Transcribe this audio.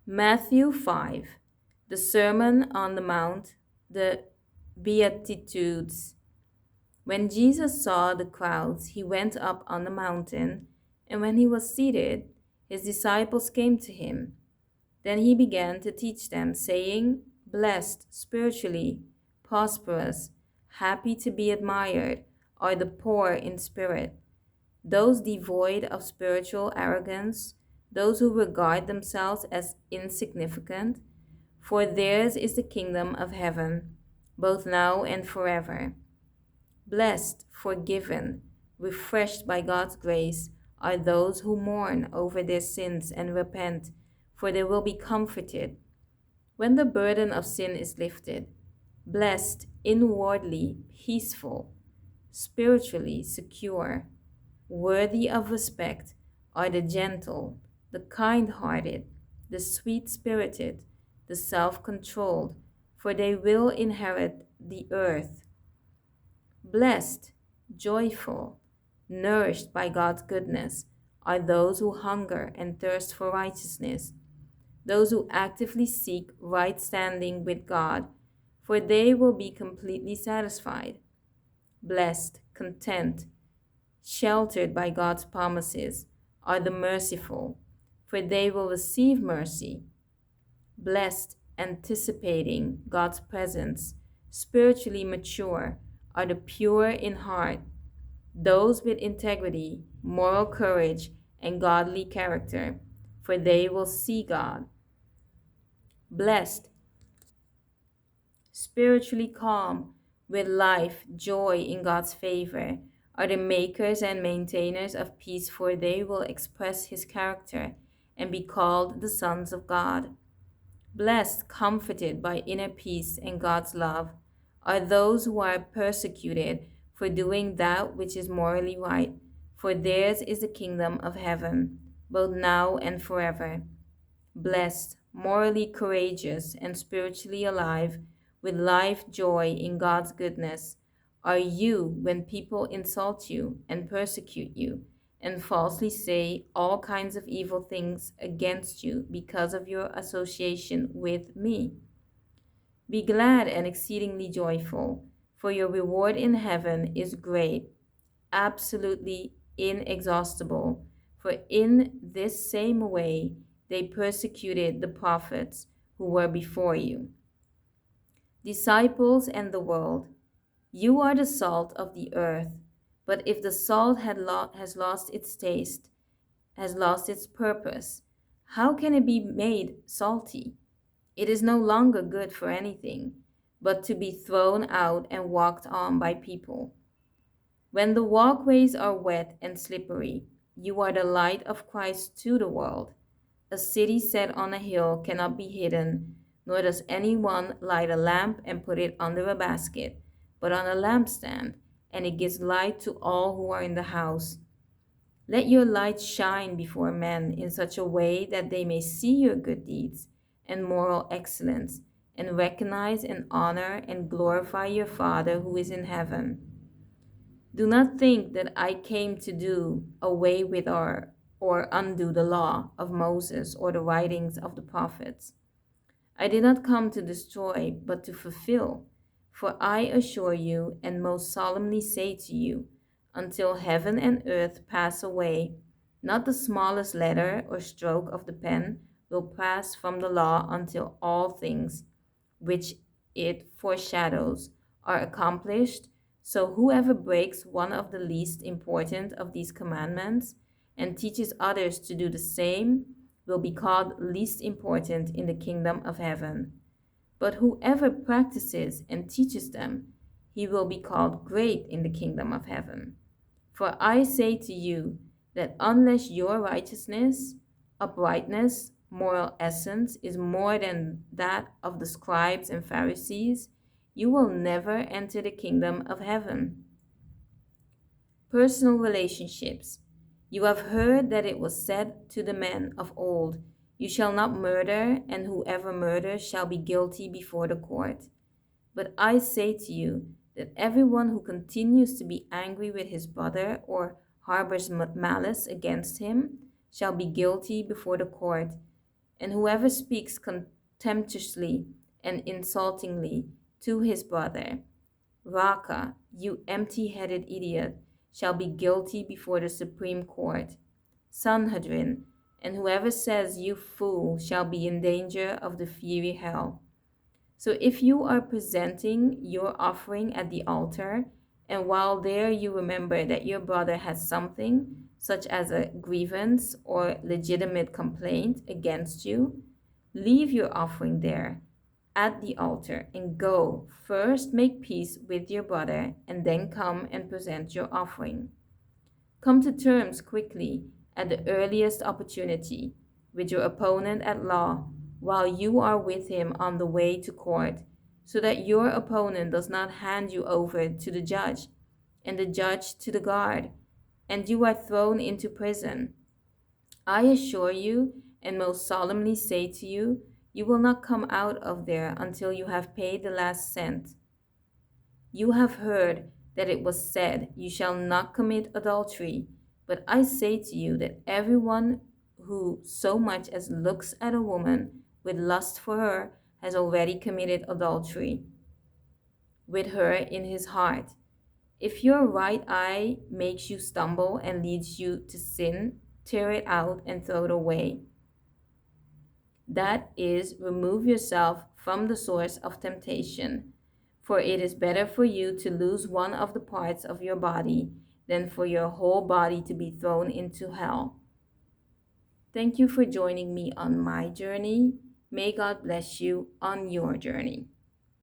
Matthew 5, the Sermon on the Mount, the Beatitudes. When Jesus saw the crowds, he went up on the mountain, and when he was seated, his disciples came to him. Then he began to teach them, saying, "Blessed, spiritually, prosperous, happy to be admired, are the poor in spirit, those devoid of spiritual arrogance, those who regard themselves as insignificant, for theirs is the kingdom of heaven, both now and forever. Blessed, forgiven, refreshed by God's grace are those who mourn over their sins and repent, for they will be comforted. When the burden of sin is lifted, blessed, inwardly peaceful, spiritually secure, worthy of respect are the gentle, the kind hearted, the sweet spirited, the self controlled, for they will inherit the earth. Blessed, joyful, nourished by God's goodness are those who hunger and thirst for righteousness, those who actively seek right standing with God, for they will be completely satisfied. Blessed, content, sheltered by God's promises are the merciful, for they will receive mercy. Blessed, anticipating God's presence, spiritually mature are the pure in heart, those with integrity, moral courage, and godly character, for they will see God. Blessed, spiritually calm, with life, joy in God's favor, are the makers and maintainers of peace, for they will express His character and be called the sons of God. Blessed, comforted by inner peace and God's love, are those who are persecuted for doing that which is morally right, for theirs is the kingdom of heaven, both now and forever. Blessed, morally courageous, and spiritually alive, with life joy in God's goodness, are you when people insult you and persecute you and falsely say all kinds of evil things against you because of your association with me. Be glad and exceedingly joyful, for your reward in heaven is great, absolutely inexhaustible. For in this same way they persecuted the prophets who were before you. Disciples and the world, you are the salt of the earth. But if the salt has lost its taste, has lost its purpose, how can it be made salty? It is no longer good for anything, but to be thrown out and walked on by people. When the walkways are wet and slippery, you are the light of Christ to the world. A city set on a hill cannot be hidden, nor does anyone light a lamp and put it under a basket, but on a lampstand, and it gives light to all who are in the house. Let your light shine before men in such a way that they may see your good deeds and moral excellence, and recognize and honor and glorify your Father who is in heaven. Do not think that I came to do away with or undo the law of Moses or the writings of the prophets. I did not come to destroy, but to fulfill. For I assure you and most solemnly say to you, until heaven and earth pass away, not the smallest letter or stroke of the pen will pass from the law until all things which it foreshadows are accomplished. So whoever breaks one of the least important of these commandments and teaches others to do the same will be called least important in the kingdom of heaven. But whoever practices and teaches them, he will be called great in the kingdom of heaven. For I say to you that unless your righteousness, uprightness, moral essence is more than that of the scribes and Pharisees, you will never enter the kingdom of heaven. Personal relationships. You have heard that it was said to the men of old, "You shall not murder, and whoever murders shall be guilty before the court." But I say to you that everyone who continues to be angry with his brother or harbors malice against him shall be guilty before the court. And whoever speaks contemptuously and insultingly to his brother, Raka, you empty-headed idiot, shall be guilty before the Supreme Court. Sanhedrin, and whoever says you fool shall be in danger of the fiery hell. So if you are presenting your offering at the altar, and while there you remember that your brother has something, such as a grievance or legitimate complaint against you, leave your offering there at the altar and go first make peace with your brother and then come and present your offering. Come to terms quickly at the earliest opportunity with your opponent at law while you are with him on the way to court, so that your opponent does not hand you over to the judge, and the judge to the guard, and you are thrown into prison. I assure you, and most solemnly say to you, you will not come out of there until you have paid the last cent. You have heard that it was said, you shall not commit adultery. But I say to you that everyone who so much as looks at a woman with lust for her has already committed adultery with her in his heart. If your right eye makes you stumble and leads you to sin, tear it out and throw it away. That is, remove yourself from the source of temptation. For it is better for you to lose one of the parts of your body than for your whole body to be thrown into hell. Thank you for joining me on my journey. May God bless you on your journey.